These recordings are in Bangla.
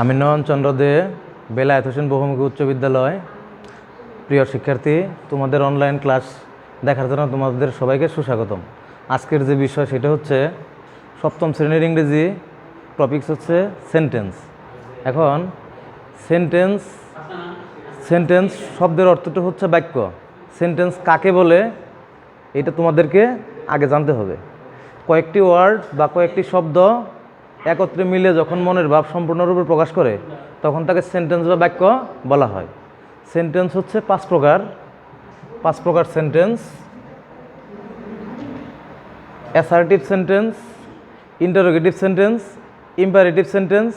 আমি নয়ন চন্দ্র দে, বেলায়েত হোসেন বহুমুখী উচ্চ বিদ্যালয়। প্রিয় শিক্ষার্থী, তোমাদের অনলাইন ক্লাস দেখার জন্য তোমাদের সবাইকে সুস্বাগতম। আজকের যে বিষয় সেটা হচ্ছে সপ্তম শ্রেণীর ইংরেজি, টপিকস হচ্ছে সেন্টেন্স। এখন সেন্টেন্স শব্দের অর্থটা হচ্ছে বাক্য। সেন্টেন্স কাকে বলে এটা তোমাদেরকে আগে জানতে হবে। কয়েকটি ওয়ার্ড বা কয়েকটি শব্দ একত্রে মিলে যখন মনের ভাব সম্পূর্ণরূপে প্রকাশ করে তখন তাকে সেন্টেন্স বা বাক্য বলা হয়। সেন্টেন্স হচ্ছে পাঁচ প্রকার sentence: assertive sentence, interrogative sentence, imperative sentence,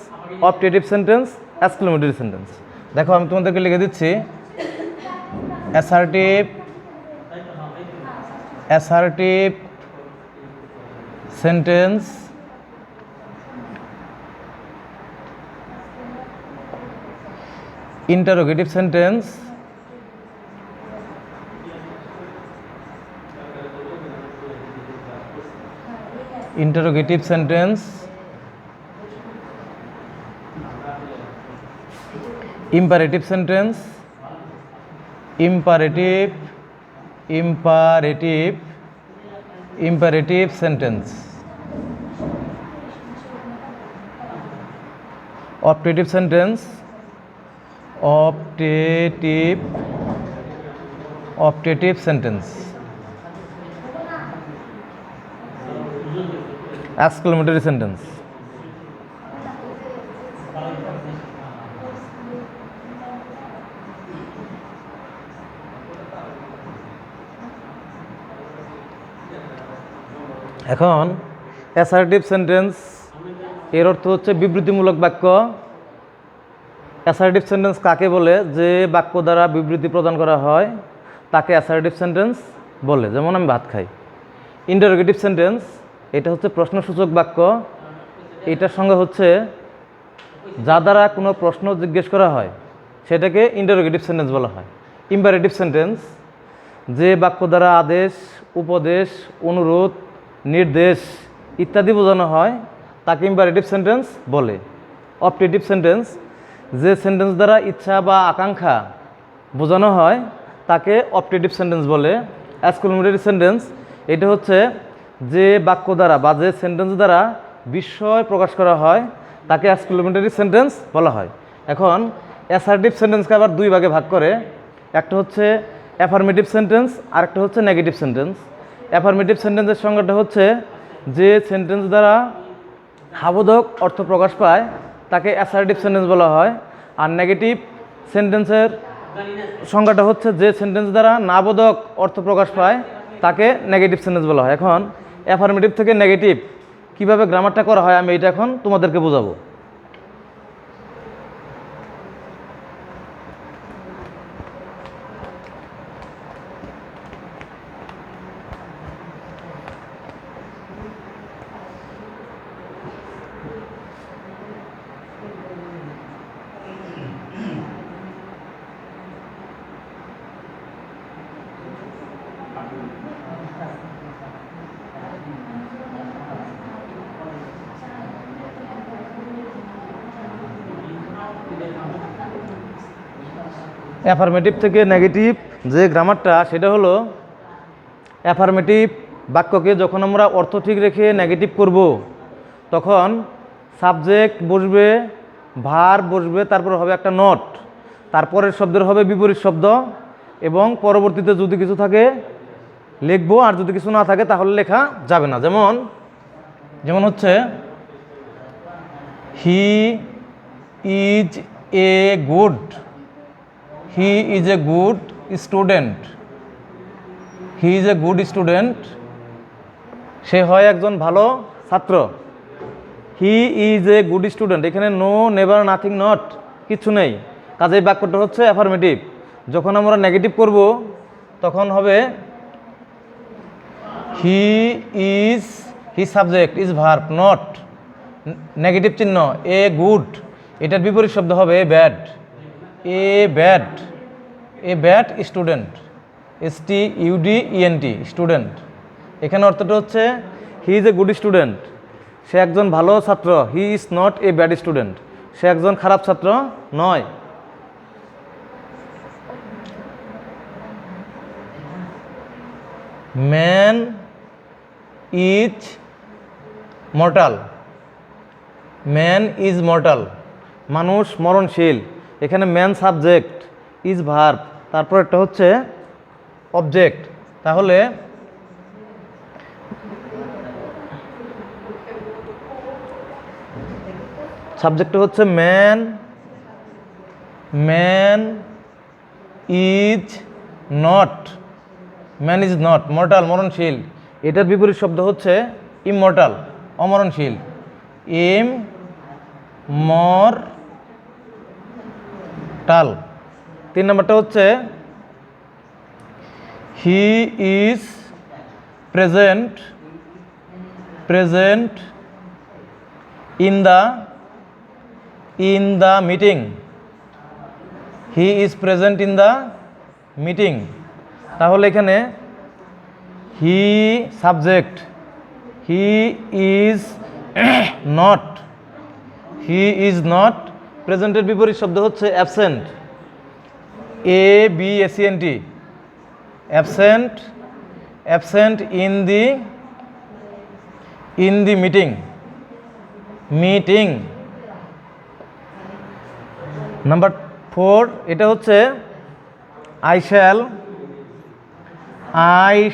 optative sentence, exclamatory sentence. দেখো, আমি তোমাদেরকে লিখে দিচ্ছি। Assertive sentence, interrogative sentence, imperative sentence, imperative sentence, optative sentence, optative sentence, exclamatory sentence। এখন অ্যাসার্টিভ সেন্টেন্স এর অর্থ হচ্ছে বিবৃতিমূলক বাক্য। অ্যাসার্টিভ সেন্টেন্স কাকে বলে? যে বাক্য দ্বারা বিবৃতি প্রদান করা হয় তাকে অ্যাসার্টিভ সেন্টেন্স বলে। যেমন আমি ভাত খাই। ইন্টারোগেটিভ সেন্টেন্স এটা হচ্ছে প্রশ্নসূচক বাক্য। এটার সঙ্গে হচ্ছে যা দ্বারা কোনো প্রশ্ন জিজ্ঞেস করা হয় সেটাকে ইন্টারোগেটিভ সেন্টেন্স বলা হয়। ইম্পারেটিভ সেন্টেন্স যে বাক্য দ্বারা আদেশ, উপদেশ, অনুরোধ, নির্দেশ ইত্যাদি বোঝানো হয় তাকে ইম্পারেটিভ সেন্টেন্স বলে। অপটেটিভ সেন্টেন্স যে সেন্টেন্স দ্বারা ইচ্ছা বা আকাঙ্ক্ষা বোঝানো হয় তাকে অপটেটিভ সেন্টেন্স বলে। এক্সক্লেমেটরি সেন্টেন্স এটা হচ্ছে যে বাক্য দ্বারা বা যে সেন্টেন্স দ্বারা বিস্ময় প্রকাশ করা হয় তাকে এক্সক্লেমেটরি সেন্টেন্স বলা হয়। এখন অ্যাসার্টিভ সেন্টেন্সকে আবার দুই ভাগে ভাগ করে। একটা হচ্ছে অ্যাফার্মেটিভ সেন্টেন্স আর একটা হচ্ছে নেগেটিভ সেন্টেন্স। অ্যাফার্মেটিভ সেন্টেন্সের সংজ্ঞাটা হচ্ছে যে সেন্টেন্স দ্বারা হাবোধক অর্থ প্রকাশ পায় তাকে অ্যাসার্টিভ সেন্টেন্স বলা হয়। আর নেগেটিভ সেন্টেন্সের সংজ্ঞাটা হচ্ছে যে সেন্টেন্স দ্বারা নাবোধক অর্থ প্রকাশ পায় তাকে নেগেটিভ সেন্টেন্স বলা হয়। এখন অ্যাফার্মেটিভ থেকে নেগেটিভ কীভাবে গ্রামারটা করা হয় আমি এটা এখন তোমাদেরকে বোঝাবো। অ্যাফার্মেটিভ থেকে নেগেটিভ যে গ্রামারটা সেটা হলো, অ্যাফার্মেটিভ বাক্যকে যখন আমরা অর্থ ঠিক রেখে নেগেটিভ করব তখন সাবজেক্ট বসবে, ভার্ব বসবে, তারপর হবে একটা নট, তারপরের শব্দের হবে বিপরীত শব্দ এবং পরবর্তীতে যদি কিছু থাকে লিখবো, আর যদি কিছু না থাকে তাহলে লেখা যাবে না। যেমন হচ্ছে he is a good student. He is a good student, সে হয় একজন ভালো ছাত্র। He is a good student, এখানে নো, নেভার, নাথিং, নট কিছু নেই, কাজেই বাক্যটা হচ্ছে অ্যাফার্মেটিভ। যখন আমরা নেগেটিভ করব তখন হবে he subject is verb, not negative চিহ্ন, এ গুড, এটার বিপরীত শব্দ হবে a bad student, STUDENT student. এখানে অর্থটা হচ্ছে he is a good student, সে একজন ভালো ছাত্র। He is not a bad student, সে একজন খারাপ ছাত্র নয়। Man is mortal. Man is mortal, মানুষ মরণশীল। এখানে ম্যান সাবজেক্ট, ইজ ভার্ব, তারপর একটা হচ্ছে অবজেক্ট। তাহলে সাবজেক্টটা হচ্ছে man, man is not, man is not mortal, মরণশীল। এটার বিপরীত শব্দ হচ্ছে ইমমর্টাল, অমরণশীল। ইমমর্টাল। 3 নম্বরটা হচ্ছে he is present, present in the meeting. He is present in the meeting. তাহলে এখানে he subject, he is not, he is not. প্রেজেন্টের বিপরীত শব্দ হচ্ছে absent, ABSENT, absent, absent in the meeting, meeting. Number 4, এটা হচ্ছে I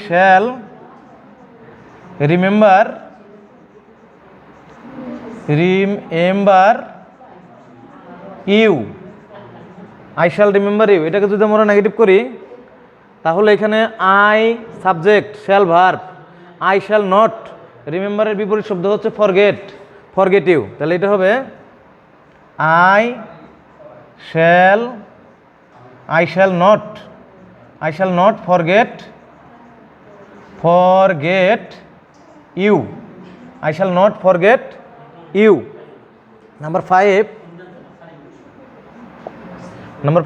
shall remember you. I shall remember you, এটাকে যদি আমরা নেগেটিভ করি তাহলে এখানে I subject, shall verb, I shall not. রিমেম্বারের বিপরীত শব্দ হচ্ছে ফরগেট, ফরগেট ইউ। তাহলে এটা হবে I shall not forget you. I shall not forget you. Number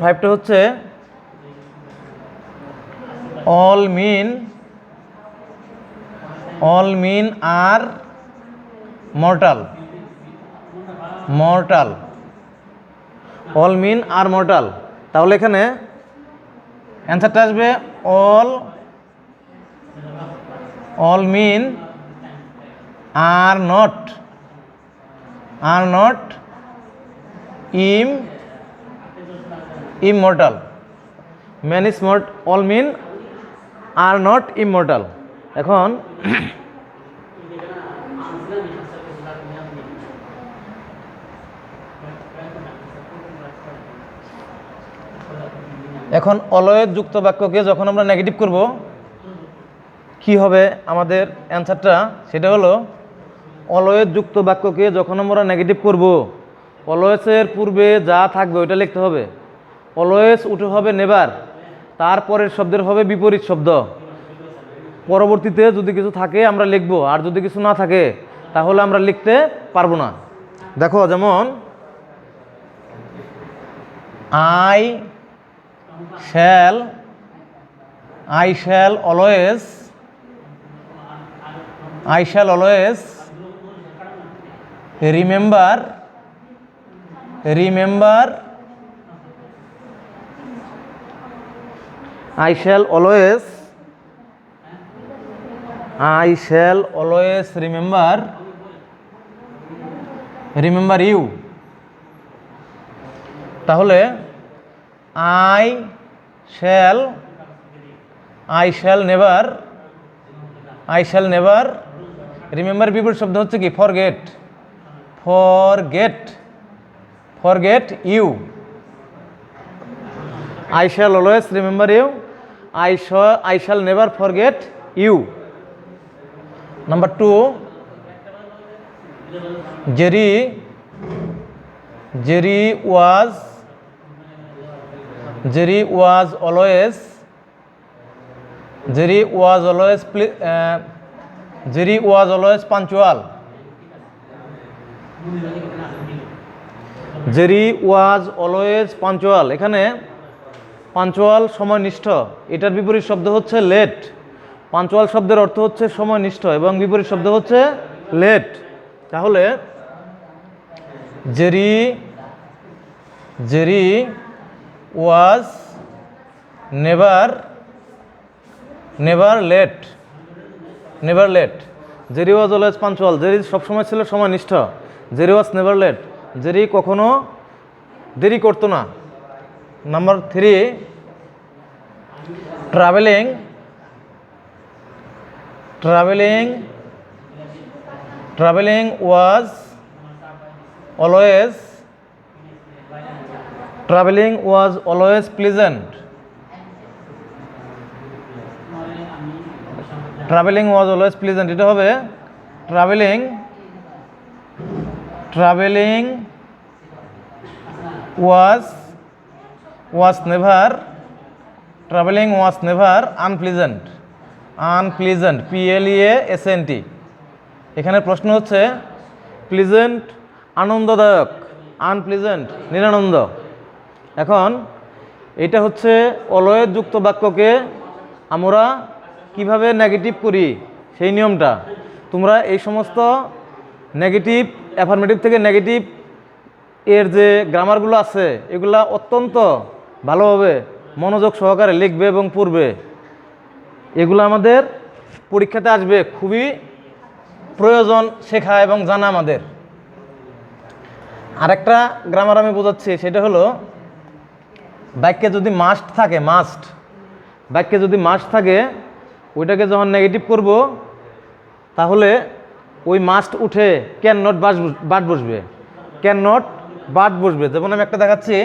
5টা হচ্ছে all mean are mortal, all mean are mortal। তাহলে এখানে অ্যান্সারটা আসবে all mean are not immortal। man is not, all mean are not immortal। এখন অলয়েজ যুক্ত বাক্যকে যখন আমরা নেগেটিভ করব কি হবে আমাদের অ্যান্সারটা, সেটা হলো অলয়েজ যুক্ত বাক্যকে যখন আমরা নেগেটিভ করব অলওয়েজের পূর্বে যা থাকবে ওইটা লিখতে হবে। অলওয়েজ উঠে হবে নেভার, তারপরের শব্দের হবে বিপরীত শব্দ। পরবর্তীতে যদি কিছু থাকে আমরা লিখব, আর যদি কিছু না থাকে তাহলে আমরা লিখতে পারবো না। দেখো যেমন I shall always remember I shall always remember you। তাহলে I shall never remember বিপরীত শব্দ হচ্ছে কি forget you। I shall always remember you, I shall never forget you। Number 2, Jerry was always punctual। Jerry was always punctual। এখানে পাঞ্চুয়াল সময়নিষ্ঠ, এটার বিপরীত শব্দ হচ্ছে লেট। পাঞ্চুয়াল শব্দের অর্থ হচ্ছে সময়নিষ্ঠ এবং বিপরীত শব্দ হচ্ছে লেট। তাহলে Jerry Jerry was never late. Jerry was always punctual. Jerry সবসময় ছিল সময়নিষ্ঠ। Jerry was never late. Jerry কখনো দেরি করতো না। Number 3, travelling was always pleasant. এটা হবে travelling was never unpleasant. PLEASENT। এখানে প্রশ্ন হচ্ছে প্লিজেন্ট আনন্দদায়ক, আনপ্লিজেন্ট নিরানন্দ। এখন এটা হচ্ছে অলওয়েজ যুক্ত বাক্যকে আমরা কিভাবে নেগেটিভ করি সেই নিয়মটা। তোমরা এই সমস্ত নেগেটিভ, অ্যাফার্মেটিভ থেকে নেগেটিভ এর যে গ্রামারগুলো আছে এগুলা অত্যন্ত ভালোভাবে মনোযোগ সহকারে লিখবে এবং পড়বে। এগুলো আমাদের পরীক্ষাতে আসবে, খুবই প্রয়োজন শেখা এবং জানা আমাদের। আরেকটা গ্রামার আমি বোঝাচ্ছি, সেটা হলো বাক্যে যদি মাস্ট থাকে ওইটাকে যখন নেগেটিভ করব তাহলে ওই মাস্ট উঠে ক্যান নট বাট বসবে। যেমন আমি একটা দেখাচ্ছি,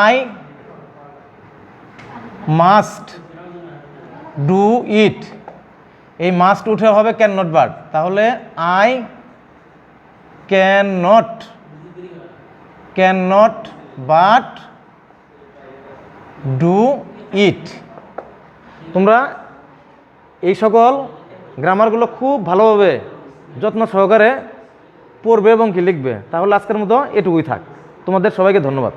আই মাস্ট ডু ইট। এই মাস্ট উঠে হবে ক্যান নট বাট। তাহলে I can not but do it. তোমরা এই সকল গ্রামারগুলো খুব ভালোভাবে যত্ন সহকারে পড়বে এবং কি লিখবে। তাহলে আজকের মতো এটুকুই থাক। তোমাদের সবাইকে ধন্যবাদ।